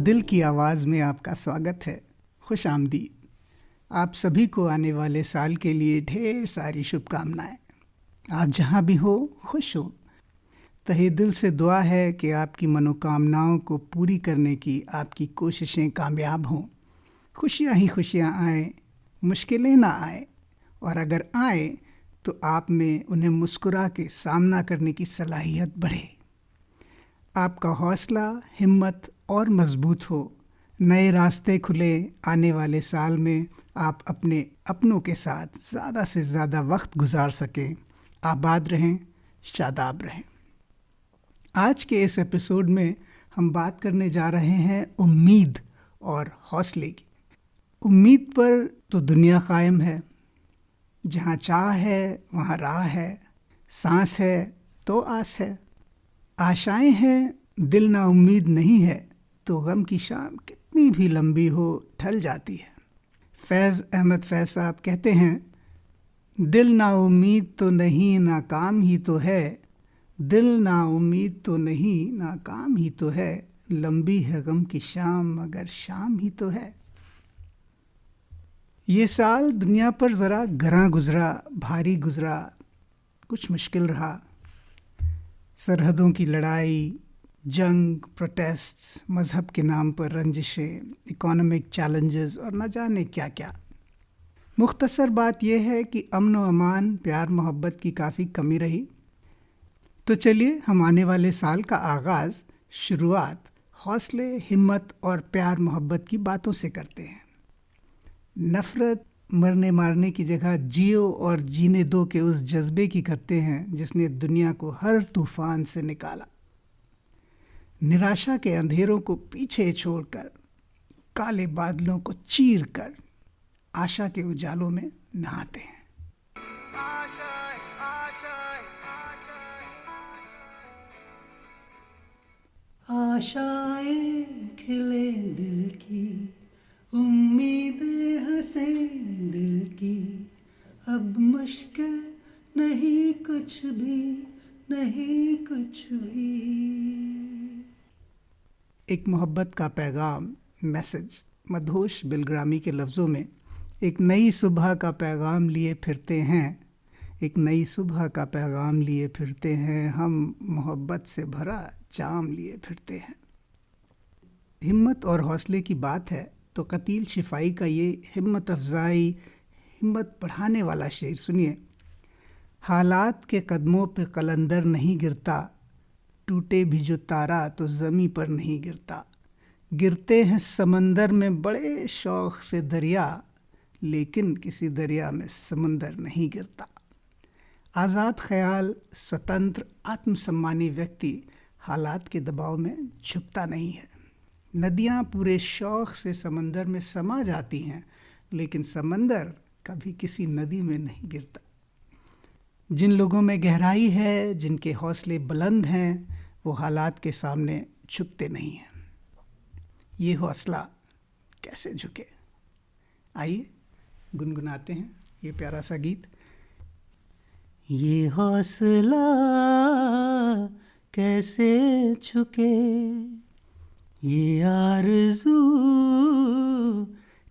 दिल की आवाज़ में आपका स्वागत है। खुश आमदीद। आप सभी को आने वाले साल के लिए ढेर सारी शुभकामनाएं। आप जहां भी हो खुश हो। तहे दिल से दुआ है कि आपकी मनोकामनाओं को पूरी करने की आपकी कोशिशें कामयाब हों। खुशियां ही खुशियां आएँ, मुश्किलें ना आए, और अगर आए तो आप में उन्हें मुस्कुरा के सामना करने की सलाहियत बढ़े। आपका हौसला, हिम्मत और मजबूत हो। नए रास्ते खुले। आने वाले साल में आप अपने अपनों के साथ ज़्यादा से ज़्यादा वक्त गुजार सकें। आबाद रहें, शादाब रहें। आज के इस एपिसोड में हम बात करने जा रहे हैं उम्मीद और हौसले की। उम्मीद पर तो दुनिया कायम है। जहाँ चाह है वहाँ राह है। सांस है तो आस है। आशाएं हैं, दिल ना उम्मीद नहीं है तो गम की शाम कितनी भी लंबी हो ढल जाती है। फैज़ अहमद फैज़ साहब कहते हैं, दिल ना उम्मीद तो नहीं नाकाम ही तो है। दिल ना उम्मीद तो नहीं नाकाम ही तो है। लंबी है गम की शाम मगर शाम ही तो है। ये साल दुनिया पर ज़रा गरा गुजरा, भारी गुजरा, कुछ मुश्किल रहा। सरहदों की लड़ाई, जंग, प्रोटेस्ट्स, मज़हब के नाम पर रंजिशें, इकोनॉमिक चैलेंजेस और न जाने क्या क्या। मुख्तसर बात यह है कि अमन व अमान, प्यार मोहब्बत की काफ़ी कमी रही। तो चलिए हम आने वाले साल का आगाज़, शुरुआत हौसले, हिम्मत और प्यार मोहब्बत की बातों से करते हैं। नफ़रत, मरने मारने की जगह जियो और जीने दो के उस जज्बे की करते हैं जिसने दुनिया को हर तूफान से निकाला। निराशा के अंधेरों को पीछे छोड़कर, काले बादलों को चीर कर आशा के उजालों में नहाते हैं। आशाएं खिले दिल की, उम्मीदें हंसे दिल की, अब मुश्किल नहीं कुछ भी, नहीं कुछ भी। एक मोहब्बत का पैगाम, मैसेज मधोश बिलग्रामी के लफ्ज़ों में। एक नई सुबह का पैगाम लिए फिरते हैं। एक नई सुबह का पैगाम लिए फिरते हैं। हम मोहब्बत से भरा जाम लिए फिरते हैं। हिम्मत और हौसले की बात है तो कतील शिफाई का ये हिम्मत अफजाई, हिम्मत बढ़ाने वाला शेर सुनिए। हालात के कदमों पे कलंदर नहीं गिरता, टूटे भी जो तारा तो ज़मीं पर नहीं गिरता। गिरते हैं समंदर में बड़े शौक़ से दरिया, लेकिन किसी दरिया में समंदर नहीं गिरता। आज़ाद ख्याल, स्वतंत्र, आत्मसम्मानी व्यक्ति हालात के दबाव में झुकता नहीं है। नदियाँ पूरे शौक़ से समंदर में समा जाती हैं, लेकिन समंदर कभी किसी नदी में नहीं गिरता। जिन लोगों में गहराई है, जिनके हौसले बुलंद हैं, वो हालात के सामने झुकते नहीं हैं। ये हौसला कैसे झुके? आइए गुनगुनाते हैं ये प्यारा सा गीत। ये हौसला कैसे झुके, ये आरज़ू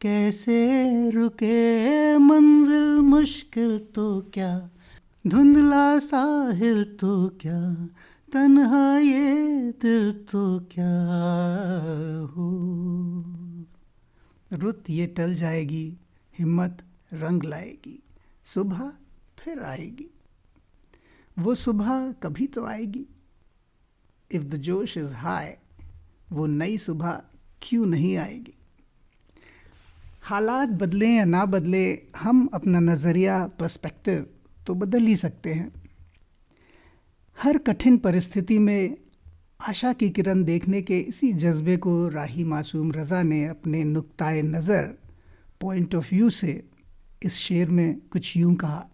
कैसे रुके। मंजिल मुश्किल तो क्या, धुंधला साहिल तो क्या, तन्हा ये दिल तो क्या हो। रुत ये टल जाएगी, हिम्मत रंग लाएगी, सुबह फिर आएगी। वो सुबह कभी तो आएगी। इफ़ द जोश इज़ हाई, वो नई सुबह क्यों नहीं आएगी। हालात बदलें या ना बदले, हम अपना नज़रिया, पर्सपेक्टिव तो बदल ही सकते हैं। हर कठिन परिस्थिति में आशा की किरण देखने के इसी जज्बे को राही मासूम रज़ा ने अपने नुक्ताए नज़र, पॉइंट ऑफ व्यू से इस शेर में कुछ यूं कहा।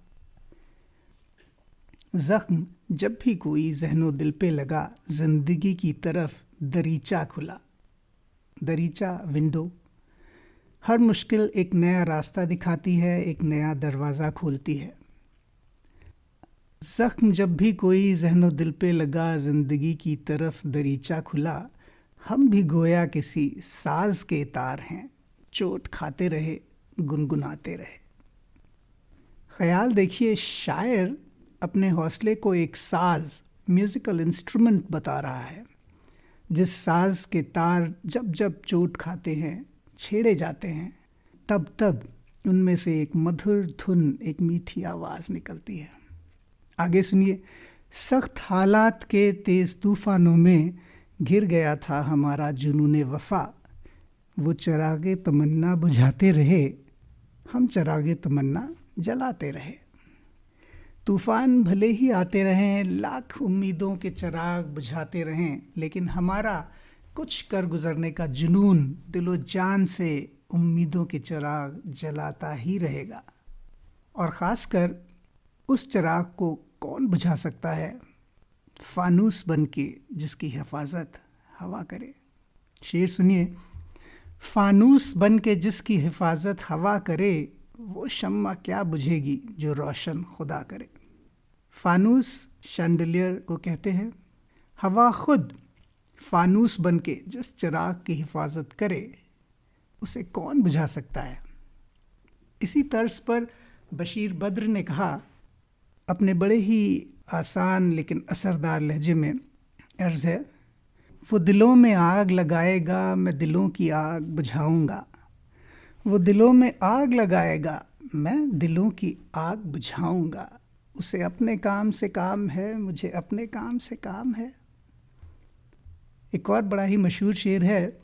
ज़ख्म जब भी कोई ज़हनो दिल पे लगा, ज़िंदगी की तरफ दरीचा खुला। दरीचा विंडो। हर मुश्किल एक नया रास्ता दिखाती है, एक नया दरवाज़ा खोलती है। ज़ख्म जब भी कोई ज़हनो दिल पे लगा, ज़िंदगी की तरफ दरीचा खुला। हम भी गोया किसी साज के तार हैं, चोट खाते रहे गुनगुनाते रहे। ख्याल देखिए, शायर अपने हौसले को एक साज, म्यूज़िकल इंस्ट्रूमेंट बता रहा है, जिस साज के तार जब जब चोट खाते हैं, छेड़े जाते हैं, तब तब उनमें से एक मधुर धुन, एक मीठी आवाज़ निकलती है। आगे सुनिए। सख्त हालात के तेज़ तूफ़ानों में घिर गया था हमारा जुनून वफ़ा, वो चरागे तमन्ना बुझाते रहे, हम चरागे तमन्ना जलाते रहे। तूफ़ान भले ही आते रहें, लाख उम्मीदों के चिराग बुझाते रहें, लेकिन हमारा कुछ कर गुज़रने का जुनून दिलो जान से उम्मीदों के चिराग जलाता ही रहेगा। और ख़ासकर उस चिराग को कौन बुझा सकता है? फानूस बन के जिसकी हिफाजत हवा करे। शेर सुनिए। फानूस बन के जिसकी हिफाजत हवा करे, वो शम्मा क्या बुझेगी जो रोशन खुदा करे। फानूस शैंडलियर को कहते हैं। हवा खुद फानूस बन के जिस चिराग की हिफाजत करे, उसे कौन बुझा सकता है? इसी तर्ज पर बशीर बद्र ने कहा, अपने बड़े ही आसान लेकिन असरदार लहजे में अर्ज़ है, वो दिलों में आग लगाएगा, मैं दिलों की आग बुझाऊंगा। वो दिलों में आग लगाएगा, मैं दिलों की आग बुझाऊंगा। उसे अपने काम से काम है, मुझे अपने काम से काम है। एक और बड़ा ही मशहूर शेर है।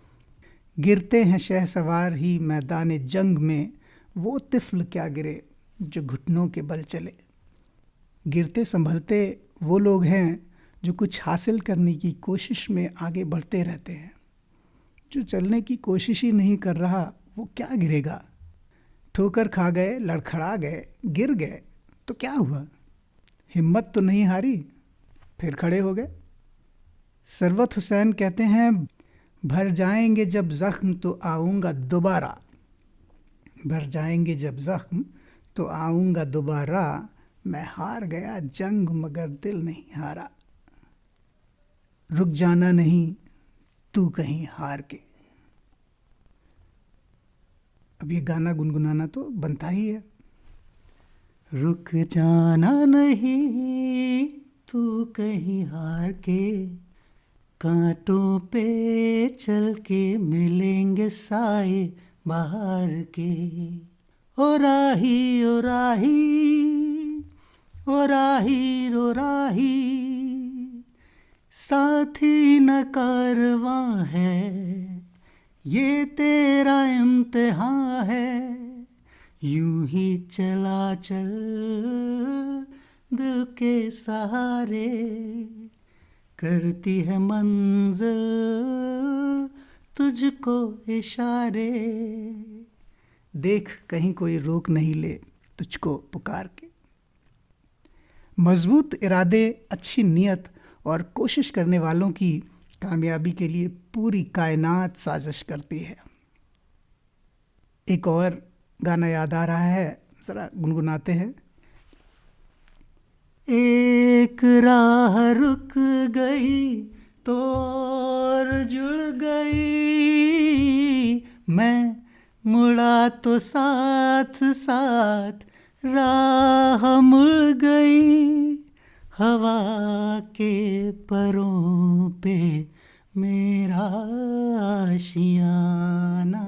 गिरते हैं शहसवार ही मैदान जंग में, वो तिफ़्ल क्या गिरे जो घुटनों के बल चले। गिरते संभलते वो लोग हैं जो कुछ हासिल करने की कोशिश में आगे बढ़ते रहते हैं। जो चलने की कोशिश ही नहीं कर रहा, वो क्या गिरेगा? ठोकर खा गए, लड़खड़ा गए, गिर गए तो क्या हुआ? हिम्मत तो नहीं हारी, फिर खड़े हो गए। सरवत हुसैन कहते हैं, भर जाएंगे जब ज़ख्म तो आऊँगा दोबारा। भर जाएंगे जब ज़ख्म तो आऊँगा दोबारा, मैं हार गया जंग मगर दिल नहीं हारा। रुक जाना नहीं तू कहीं हार के। अब ये गाना गुनगुनाना तो बनता ही है। रुक जाना नहीं तू कहीं हार के, कांटों पे चल के मिलेंगे साए बाहर के। ओ राही ओ राही ओ राही ओ राही, साथी न कारवां है, ये तेरा इम्तिहान है। यूं ही चला चल दिल के सहारे, करती है मंजिल तुझको इशारे। देख कहीं कोई रोक नहीं ले तुझको पुकार के। मजबूत इरादे, अच्छी नीयत और कोशिश करने वालों की कामयाबी के लिए पूरी कायनात साजिश करती है। एक और गाना याद आ रहा है, ज़रा गुनगुनाते हैं। एक राह रुक गई तो और जुड़ गई, मैं मुड़ा तो साथ साथ राह मुड़ गई। हवा के परों पे मेरा आशियाना,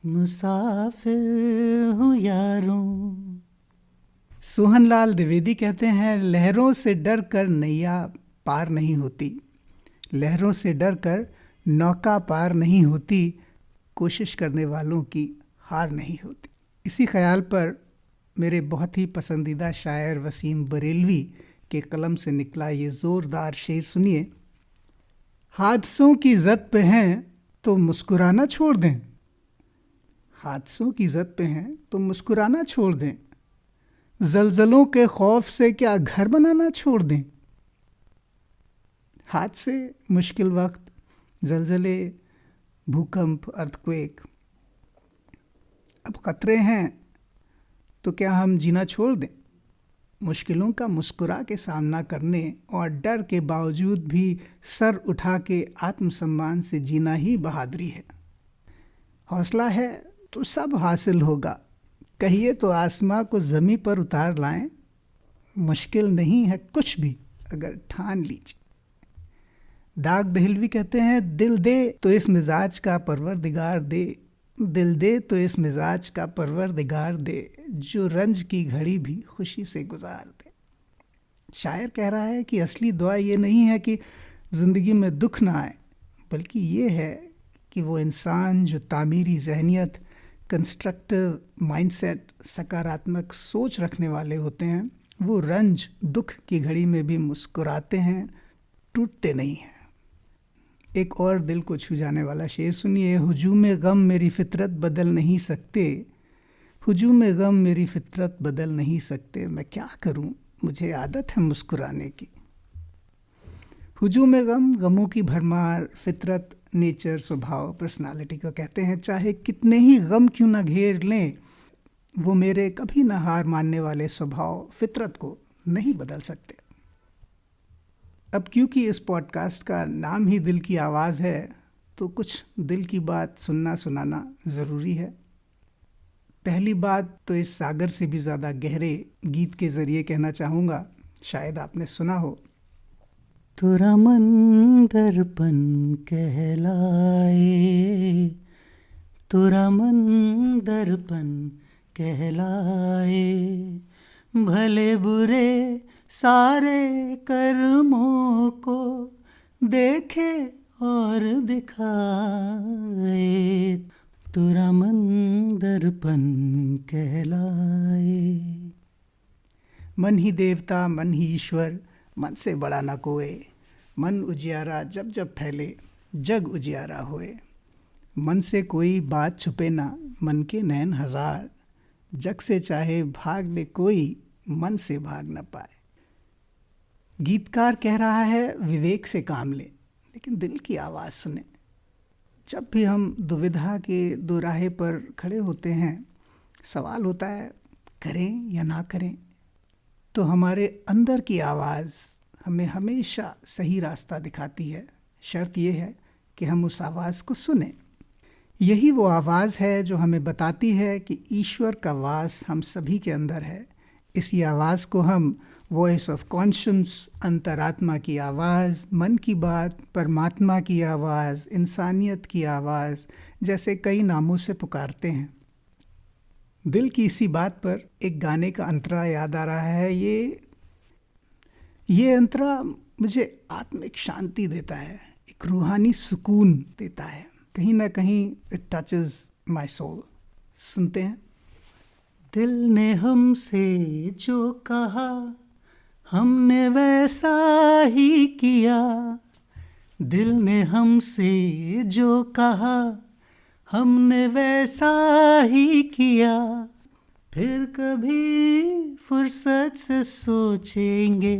मुसाफिर हूँ यारों। सोहनलाल द्विवेदी कहते हैं, लहरों से डर कर नैया पार नहीं होती, लहरों से डर कर नौका पार नहीं होती, कोशिश करने वालों की हार नहीं होती। इसी ख्याल पर मेरे बहुत ही पसंदीदा शायर वसीम बरेलवी के कलम से निकला ये ज़ोरदार शेर सुनिए। हादसों की ज़द पे हैं तो मुस्कुराना छोड़ दें, हादसों की ज़द पे हैं तो मुस्कुराना छोड़ दें, ज़लज़लों के खौफ से क्या घर बनाना छोड़ दें। हादसे, मुश्किल वक्त, ज़लज़ले, भूकंप, अर्थक्वेक, अब ख़तरे हैं तो क्या हम जीना छोड़ दें? मुश्किलों का मुस्कुरा के सामना करने और डर के बावजूद भी सर उठा के आत्मसम्मान से जीना ही बहादुरी है। हौसला है तो सब हासिल होगा, कहिए तो आसमां को ज़मीं पर उतार लाएं। मुश्किल नहीं है कुछ भी अगर ठान लीजिए। दाग दहलवी कहते हैं, दिल दे तो इस मिजाज का परवरदिगार दे, दिल दे तो इस मिजाज का परवरदिगार दे, जो रंज की घड़ी भी खुशी से गुजार दे। शायर कह रहा है कि असली दुआ ये नहीं है कि ज़िंदगी में दुख ना आए, बल्कि ये है कि वो इंसान जो तामीरी जहनियत, कंस्ट्रक्टिव माइंडसेट, सकारात्मक सोच रखने वाले होते हैं, वो रंज दुख की घड़ी में भी मुस्कुराते हैं, टूटते नहीं हैं। एक और दिल को छू जाने वाला शेर सुनिए। हुजूम गम मेरी फितरत बदल नहीं सकते, हुजूम गम मेरी फितरत बदल नहीं सकते, मैं क्या करूं मुझे आदत है मुस्कुराने की। हुजूम गम, गमों की भरमार, फितरत नेचर, स्वभाव, पर्सनालिटी को कहते हैं। चाहे कितने ही गम क्यों ना घेर लें, वो मेरे कभी ना हार मानने वाले स्वभाव फितरत को नहीं बदल सकते। अब क्योंकि इस पॉडकास्ट का नाम ही दिल की आवाज़ है, तो कुछ दिल की बात सुनना सुनाना ज़रूरी है। पहली बात तो इस सागर से भी ज़्यादा गहरे गीत के ज़रिए कहना चाहूँगा, शायद आपने सुना हो। तेरा मन दर्पण कहलाए, तेरा मन दर्पण कहलाए, भले बुरे सारे कर्मों को देखे और दिखाए, तेरा मन दर्पण कहलाए। मन ही देवता, मन ही ईश्वर, मन से बड़ा न कोई, मन उजियारा जब जब फैले, जग उजियारा होए। मन से कोई बात छुपे ना, मन के नैन हजार, जग से चाहे भाग ले कोई, मन से भाग न पाए। गीतकार कह रहा है, विवेक से काम ले, लेकिन दिल की आवाज़ सुने। जब भी हम दुविधा के दोराहे पर खड़े होते हैं, सवाल होता है करें या ना करें, तो हमारे अंदर की आवाज़ हमें हमेशा सही रास्ता दिखाती है। शर्त यह है कि हम उस आवाज़ को सुनें। यही वो आवाज़ है जो हमें बताती है कि ईश्वर का वास हम सभी के अंदर है। इसी आवाज़ को हम वॉइस ऑफ कॉन्शियंस, अंतरात्मा की आवाज़, मन की बात, परमात्मा की आवाज़, इंसानियत की आवाज़ जैसे कई नामों से पुकारते हैं। दिल की इसी बात पर एक गाने का अंतरा याद आ रहा है। ये अंतरा मुझे आत्मिक शांति देता है, एक रूहानी सुकून देता है। कहीं ना कहीं इट टचेस माय सोल। सुनते हैं। दिल ने हमसे जो कहा हमने वैसा ही किया, दिल ने हमसे जो कहा हमने वैसा ही किया, फिर कभी फुर्सत से सोचेंगे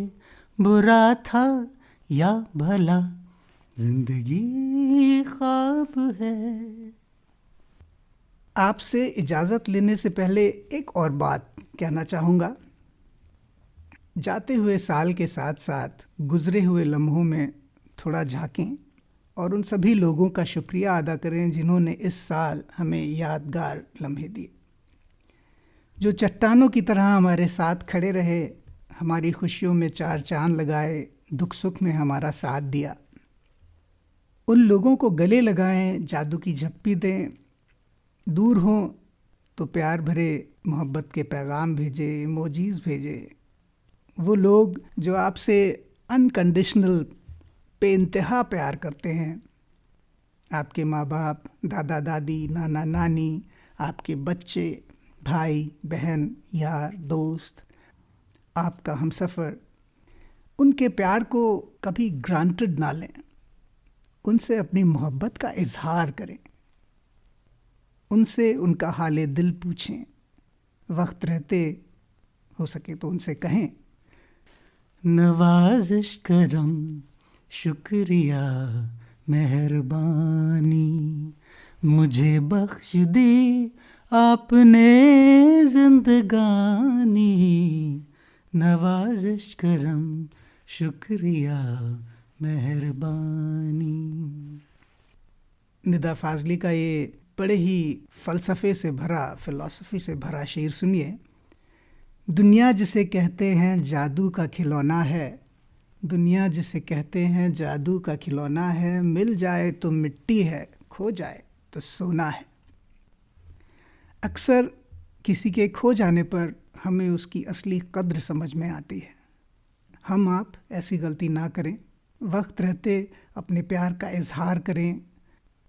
बुरा था या भला, जिंदगी ख्वाब है। आपसे इजाज़त लेने से पहले एक और बात कहना चाहूँगा। जाते हुए साल के साथ साथ गुज़रे हुए लम्हों में थोड़ा झांकें और उन सभी लोगों का शुक्रिया अदा करें जिन्होंने इस साल हमें यादगार लम्हे दिए, जो चट्टानों की तरह हमारे साथ खड़े रहे, हमारी खुशियों में चार चांद लगाए, दुख सुख में हमारा साथ दिया। उन लोगों को गले लगाएं, जादू की झप्पी दें, दूर हों तो प्यार भरे मोहब्बत के पैगाम भेजे, इमोजीज़ भेजे। वो लोग जो आपसे अनकंडीशनल बेइंतहा प्यार करते हैं, आपके माँ बाप, दादा दादी, नाना नानी, आपके बच्चे, भाई बहन, यार दोस्त, आपका हमसफ़र, उनके प्यार को कभी ग्रांटेड ना लें। उनसे अपनी मोहब्बत का इजहार करें, उनसे उनका हाले दिल पूछें। वक्त रहते हो सके तो उनसे कहें, नवाज़िश करम शुक्रिया मेहरबानी, मुझे बख्श दी आपने जिंदगानी, नवाजिश करम शुक्रिया मेहरबानी। निदा फाजली का ये बड़े ही फ़लसफ़े से भरा, फ़िलॉसफ़ी से भरा शेर सुनिए। दुनिया जिसे कहते हैं जादू का खिलौना है, दुनिया जिसे कहते हैं जादू का खिलौना है, मिल जाए तो मिट्टी है, खो जाए तो सोना है। अक्सर किसी के खो जाने पर हमें उसकी असली कद्र समझ में आती है। हम आप ऐसी गलती ना करें, वक्त रहते अपने प्यार का इजहार करें,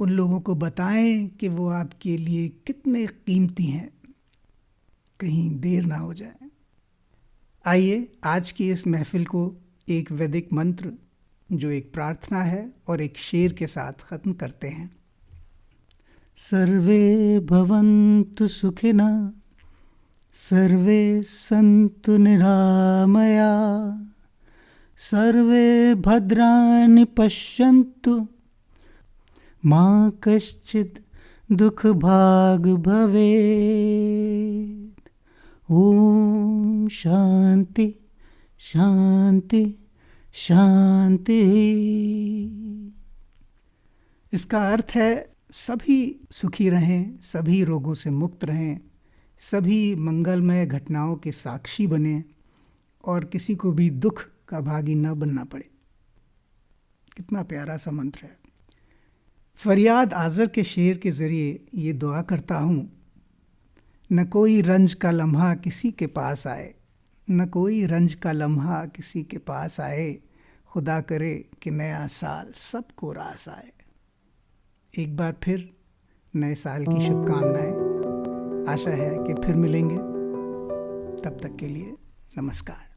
उन लोगों को बताएं कि वो आपके लिए कितने कीमती हैं, कहीं देर ना हो जाए। आइए आज की इस महफिल को एक वैदिक मंत्र, जो एक प्रार्थना है, और एक शेर के साथ ख़त्म करते हैं। सर्वे भवन्तु सुखिनः, सर्वे सन्तु निरामया, सर्वे भद्राणि पश्यन्तु, मा कश्चित् दुःख भाग् भवेत्। ओम शांति शांति शांति। इसका अर्थ है सभी सुखी रहें, सभी रोगों से मुक्त रहें, सभी मंगलमय घटनाओं के साक्षी बने और किसी को भी दुख का भागी न बनना पड़े। कितना प्यारा सा मंत्र है। फरियाद आज़र के शेर के ज़रिए ये दुआ करता हूँ, न कोई रंज का लम्हा किसी के पास आए, न कोई रंज का लम्हा किसी के पास आए, खुदा करे कि नया साल सबको रास आए। एक बार फिर नए साल की शुभकामनाएं। आशा है कि फिर मिलेंगे। तब तक के लिए नमस्कार।